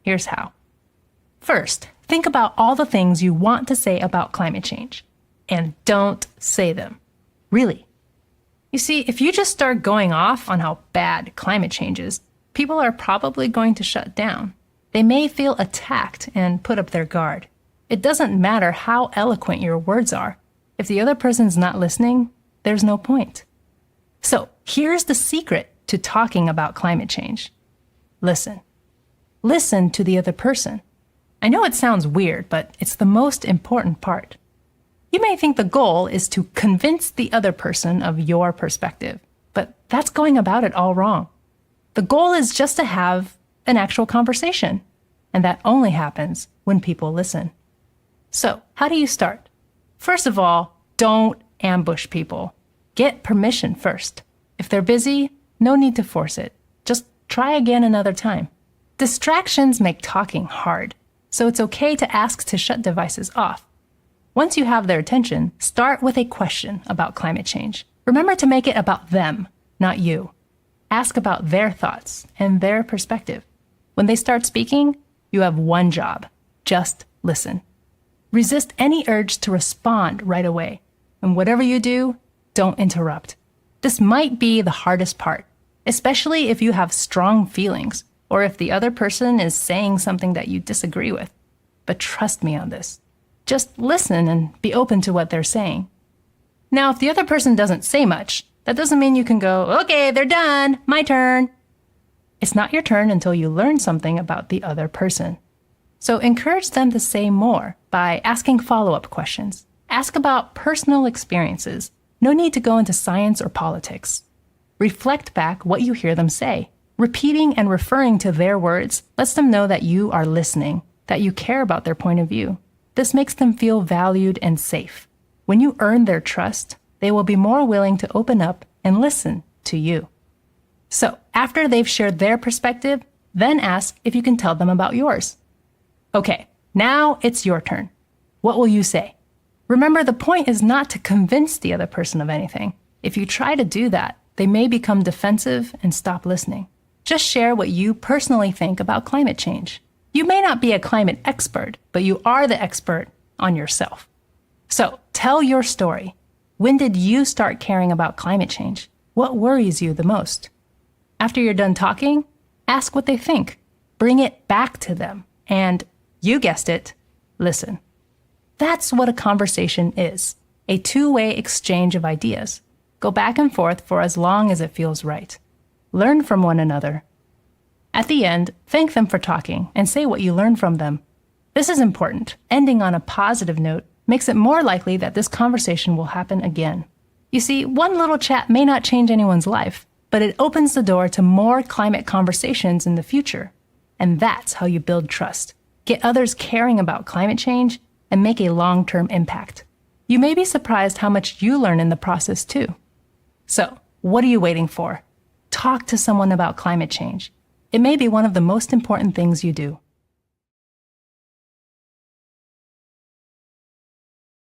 Here's how. First, think about all the things you want to say about climate change. And don't say them. Really. You see, if you just start going off on how bad climate change is, people are probably going to shut down. They may feel attacked and put up their guard. It doesn't matter how eloquent your words are. If the other person's not listening, there's no point. So here's the secret to talking about climate change. Listen. Listen to the other person. I know it sounds weird, but it's the most important part. You may think the goal is to convince the other person of your perspective, but that's going about it all wrong. The goal is just to have an actual conversation, and that only happens when people listen. So, how do you start? First of all, don't ambush people. Get permission first. If they're busy, no need to force it. Just try again another time. Distractions make talking hard, so it's okay to ask to shut devices off. Once you have their attention, start with a question about climate change. Remember to make it about them, not you. Ask about their thoughts and their perspective. When they start speaking, you have one job. Just listen. Resist any urge to respond right away. And whatever you do, don't interrupt. This might be the hardest part, especially if you have strong feelings or if the other person is saying something that you disagree with. But trust me on this. Just listen and be open to what they're saying. Now, if the other person doesn't say much, that doesn't mean you can go, okay, they're done, my turn. It's not your turn until you learn something about the other person. So encourage them to say more by asking follow-up questions. Ask about personal experiences. No need to go into science or politics. Reflect back what you hear them say. Repeating and referring to their words lets them know that you are listening, that you care about their point of view. This makes them feel valued and safe. When you earn their trust, they will be more willing to open up and listen to you. So, after they've shared their perspective, then ask if you can tell them about yours. Okay, now it's your turn. What will you say? Remember, the point is not to convince the other person of anything. If you try to do that, they may become defensive and stop listening. Just share what you personally think about climate change. You may not be a climate expert, but you are the expert on yourself. So, tell your story. When did you start caring about climate change? What worries you the most? After you're done talking, ask what they think. Bring it back to them. And, you guessed it, listen. That's what a conversation is. A two-way exchange of ideas. Go back and forth for as long as it feels right. Learn from one another. At the end, thank them for talking and say what you learned from them. This is important. Ending on a positive note makes it more likely that this conversation will happen again. You see, one little chat may not change anyone's life, but it opens the door to more climate conversations in the future. And that's how you build trust. Get others caring about climate change and make a long-term impact. You may be surprised how much you learn in the process too. So, what are you waiting for? Talk to someone about climate change. It may be one of the most important things you do.